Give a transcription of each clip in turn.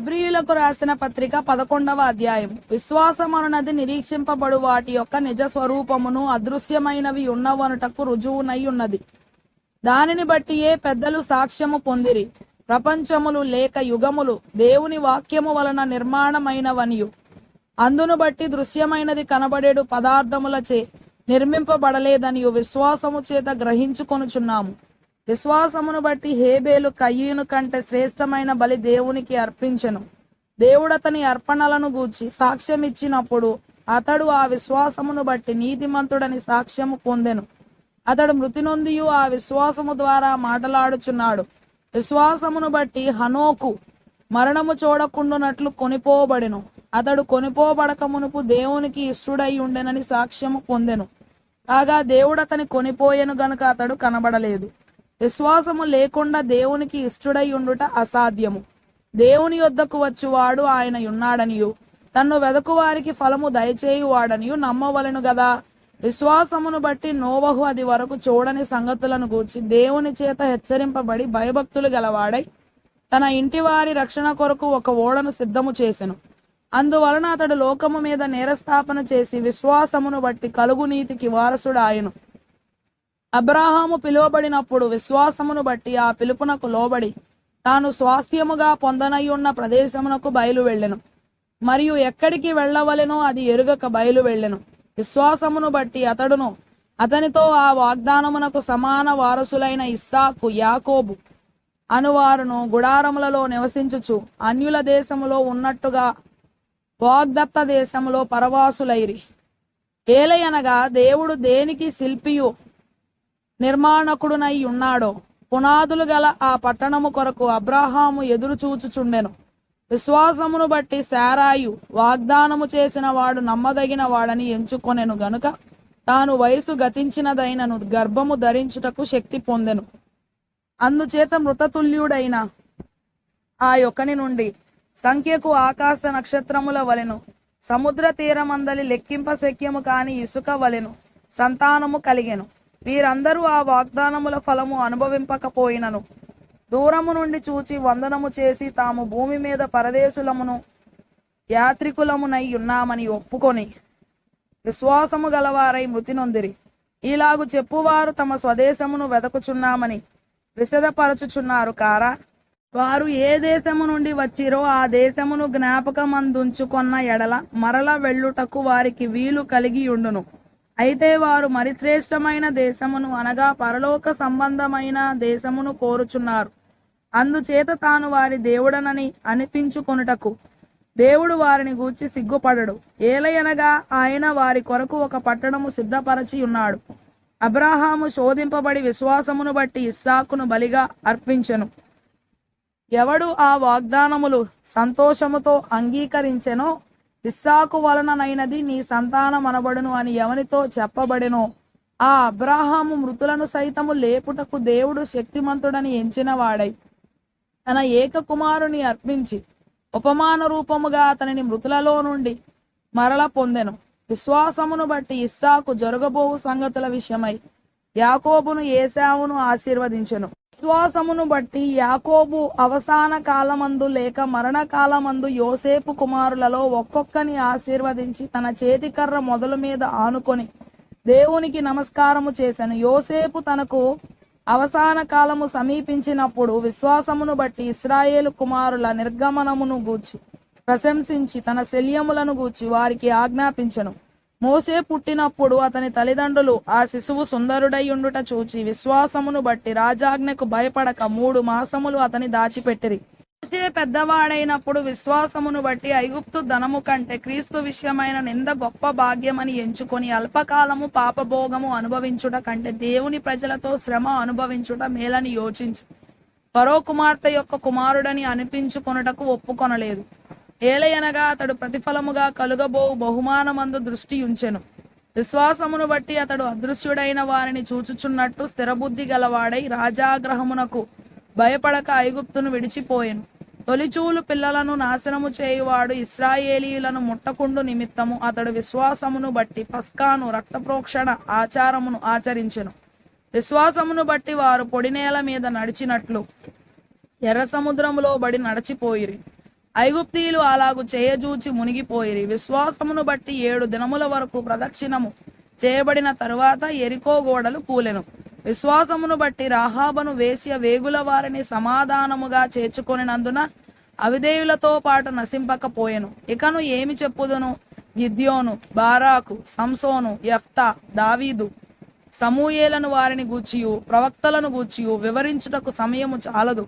హెబ్రీయులకు రాసిన పత్రిక 11వ అధ్యాయం. విశ్వాసమనున్నది నిరీక్షింపబడు వాటి యొక్క నిజ స్వరూపమును, అదృశ్యమైనవి ఉన్నవనుటకు రుజువునై ఉన్నది. దానిని బట్టియే పెద్దలు సాక్ష్యము పొందిరి. ప్రపంచములు లేక యుగములు దేవుని వాక్యము వలన నిర్మాణమైనవనియు, అందును బట్టి దృశ్యమైనది కనబడేడు పదార్థములచే నిర్మింపబడలేదనియు విశ్వాసము చేత గ్రహించుకొనుచున్నాము. విశ్వాసమును బట్టి హేబేలు కయ్యూను కంటే శ్రేష్టమైన బలి దేవునికి అర్పించెను. దేవుడతని అర్పణలను గూర్చి సాక్ష్యమిచ్చినప్పుడు అతడు ఆ విశ్వాసమును బట్టి నీతిమంతుడని సాక్ష్యము పొందెను. అతడు మృతి నొందియు ఆ విశ్వాసము ద్వారా మాటలాడుచున్నాడు. విశ్వాసమును బట్టి హనోకు మరణము చూడకుండునట్లు కొనిపోబడెను. అతడు కొనిపోబడక మునుపు దేవునికి ఇష్టుడై ఉండెనని సాక్ష్యము పొందెను. కాగా దేవుడతని కొనిపోయెను గనుక అతడు కనబడలేదు. విశ్వాసము లేకుండా దేవునికి ఇష్టుడై ఉండుట అసాధ్యము. దేవుని యొద్దకు వచ్చువాడు ఆయన ఉన్నాడనియు, తన్ను వెదకు వారికి ఫలము దయచేయువాడనియు నమ్మవలెను గదా. విశ్వాసమును బట్టి నోవహు అది వరకు చూడని సంగతులను గూర్చి దేవుని చేత హెచ్చరింపబడి భయభక్తులు గలవాడై తన ఇంటి వారి రక్షణ కొరకు ఒక ఓడను సిద్ధము చేసెను. అందువలన అతడు లోకము మీద నేరస్థాపన చేసి విశ్వాసమును బట్టి కలుగు నీతికి వారసుడాయెను. అబ్రాహాము పిలువబడినప్పుడు విశ్వాసమును బట్టి ఆ పిలుపునకు లోబడి తాను స్వాస్థ్యముగా పొందనయ్యున్న ప్రదేశమునకు బయలు వెళ్ళెను. మరియు ఎక్కడికి వెళ్ళవలెనో అది ఎరుగక బయలు వెళ్ళెను. విశ్వాసమును బట్టి అతడును అతనితో ఆ వాగ్దానమునకు సమాన వారసులైన ఇస్సాకు, యాకోబు అనువారును గుడారములలో నివసించుచు అన్యుల దేశములో ఉన్నట్టుగా వాగ్దత్త దేశములో పరవాసులైరి. ఏలయనగా దేవుడు దేనికి శిల్పియు నిర్మాణకుడునై ఉన్నాడో పునాదులు గల ఆ పట్టణము కొరకు అబ్రాహాము ఎదురు చూచుచుండెను. విశ్వాసమును బట్టి శారాయు వాగ్దానము చేసిన వాడు నమ్మదగిన వాడని ఎంచుకొనెను గనుక తాను వయసు గతించినదైనను గర్భము ధరించుటకు శక్తి పొందెను. అందుచేత మృతతుల్యుడైన ఆ యొక్కని నుండి సంఖ్యకు ఆకాశ నక్షత్రముల వలెను సముద్ర తీరమందలి లెక్కింపశక్యము కాని ఇసుక వలెను సంతానము కలిగెను. వీరందరూ ఆ వాగ్దానముల ఫలము అనుభవింపకపోయినను దూరము నుండి చూచి వందనము చేసి తాము భూమి మీద పరదేశులమును యాత్రికులమునై ఉన్నామని ఒప్పుకొని విశ్వాసము గలవారై మృతి నొందిరి. ఇలాగు చెప్పువారు తమ స్వదేశమును వెదకుచున్నామని విశదపరచుచున్నారు కారా. వారు ఏ దేశము నుండి వచ్చిరో ఆ దేశమును జ్ఞాపకమందుంచుకొన్న ఎడల మరల వెళ్ళుటకు వారికి వీలు కలిగి ఉండును. అయితే వారు మరి శ్రేష్టమైన దేశమును అనగా పరలోక సంబంధమైన దేశమును కోరుచున్నారు. అందుచేత తాను వారి దేవుడనని అనిపించుకొనుటకు దేవుడు వారిని గూర్చి సిగ్గుపడడు. ఏలయనగా ఆయన వారి కొరకు ఒక పట్టణము సిద్ధపరచి ఉన్నాడు. అబ్రాహాము శోధింపబడి విశ్వాసమును బట్టి ఇస్సాకును బలిగా అర్పించెను. ఎవడు ఆ వాగ్దానములు సంతోషముతో అంగీకరించెనో ఇస్సాకు వలననైనది నీ సంతానమనబడును అని ఎవనితో చెప్పబడెనో ఆ అబ్రాహాము మృతులను సైతము లేపుటకు దేవుడు శక్తిమంతుడని ఎంచిన వాడై తన ఏక కుమారుని అర్పించి ఉపమాన రూపముగా అతనిని మృతులలో నుండి మరల పొందెను. విశ్వాసమును బట్టి ఇస్సాకు జరగబోవు సంగతుల విషయమై యాకోబును ఏశావును ఆశీర్వదించెను. విశ్వాసమును బట్టి యాకోబు అవసాన కాలమందు లేక మరణకాలమందు యోసేపు కుమారులలో ఒక్కొక్కని ఆశీర్వదించి తన చేతికర్ర మొదలు మీద ఆనుకొని దేవునికి నమస్కారము చేశాను. యోసేపు తనకు అవసాన కాలము సమీపించినప్పుడు విశ్వాసమును బట్టి ఇశ్రాయేలు కుమారుల నిర్గమనమును గూర్చి ప్రశంసించి తన శల్యములను గూర్చి వారికి ఆజ్ఞాపించెను. మోసే పుట్టినప్పుడు అతని తల్లిదండ్రులు ఆ శిశువు సుందరుడై ఉండుట చూచి విశ్వాసమును బట్టి రాజాజ్ఞకు భయపడక 3 మాసములు అతని దాచిపెట్టిరి. మోసే పెద్దవాడైనప్పుడు విశ్వాసమును బట్టి ఐగుప్తు ధనము కంటే క్రీస్తు విషయమైన నింద గొప్ప భాగ్యమని ఎంచుకొని అల్పకాలము పాపభోగము అనుభవించుట కంటే దేవుని ప్రజలతో శ్రమ అనుభవించుట మేలని యోచించి ఫరో కుమార్తె యొక్క కుమారుడని అనిపించుకొనుటకు ఒప్పుకొనలేదు. ఏలయనగా అతడు ప్రతిఫలముగా కలుగబోవు బహుమానమందు దృష్టి ఉంచెను. విశ్వాసమును బట్టి అతడు అదృశ్యుడైన వారిని చూచుచున్నట్టు స్థిరబుద్ధి గలవాడై రాజాగ్రహమునకు భయపడక ఐగుప్తును విడిచిపోయెను. తొలిచూలు పిల్లలను నాశనము చేయువాడు ఇశ్రాయేలీయులను ముట్టకుండు నిమిత్తము అతడు విశ్వాసమును బట్టి పస్కాను రక్తప్రోక్షణ ఆచారమును ఆచరించెను. విశ్వాసమును బట్టి వారు పొడినేల మీద నడిచినట్లు ఎర్ర సముద్రములో బడి నడిచిపోయిరి. ఐగుప్తీయులు అలాగు చేయజూచి మునిగిపోయిరి. విశ్వాసమును బట్టి 7 దినముల వరకు ప్రదక్షిణము చేయబడిన తరువాత ఎరికో గోడలు కూలెను. విశ్వాసమును బట్టి రాహాబను వేశ్య వేగుల వారిని సమాధానముగా చేర్చుకొనినందున అవిధేయులతో పాటు నశింపకపోయెను. ఇకను ఏమి చెప్పుదును? గిద్యోను, బారాకు, సంసోను, యెఫ్తా, దావీదు, సమూయేలను వారిని గూర్చియు ప్రవక్తలను గూర్చియు వివరించుటకు సమయము చాలదు.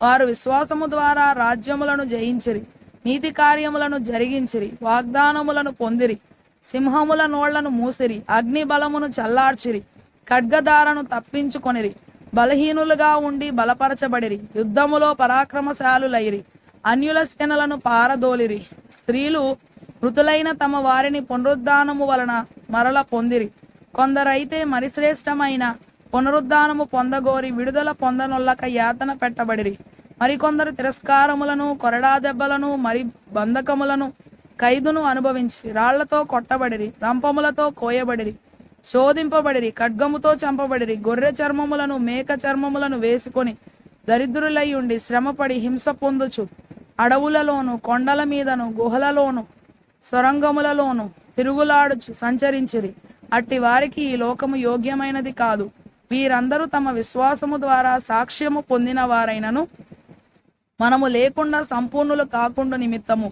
వారు విశ్వాసము ద్వారా రాజ్యములను జయించిరి, నీతి కార్యములను జరిగించిరి, వాగ్దానములను పొందిరి, సింహముల నోళ్లను మూసిరి, అగ్ని బలమును చల్లార్చిరి, ఖడ్గదారను తప్పించుకొనిరి, బలహీనులుగా ఉండి బలపరచబడిరి, యుద్ధములో పరాక్రమశాలులైరి, అన్యుల సేనలను పారదోలిరి. స్త్రీలు మృతులైన తమ వారిని పునరుద్ధానము వలన మరల పొందిరి. కొందరైతే మరి శ్రేష్టమైన పునరుద్ధానము పొందగోరి విడుదల పొందనొల్లక యాతన పెట్టబడిరి. మరికొందరు తిరస్కారములను, కొరడా దెబ్బలను, మరి బంధకములను, ఖైదును అనుభవించి రాళ్లతో కొట్టబడిరి, రంపములతో కోయబడిరి, శోధింపబడిరి, ఖడ్గముతో చంపబడిరి. గొర్రె చర్మములను, మేక చర్మములను వేసుకొని దరిద్రులై ఉండి శ్రమపడి హింస పొందుచు అడవులలోను, కొండల మీదను, గుహలలోను, సొరంగములలోను తిరుగులాడుచు సంచరించిరి. అట్టి వారికి ఈ లోకము యోగ్యమైనది కాదు. వీరందరూ తమ విశ్వాసము ద్వారా సాక్ష్యము పొందిన వారైనను మనము లేకుండా సంపూర్ణులు కాకుండా నిమిత్తము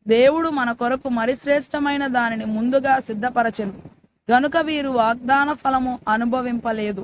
దేవుడు మన కొరకు మరి శ్రేష్టమైన దానిని ముందుగా సిద్ధపరచెను గనుక వీరు వాగ్దాన ఫలము అనుభవింపలేదు.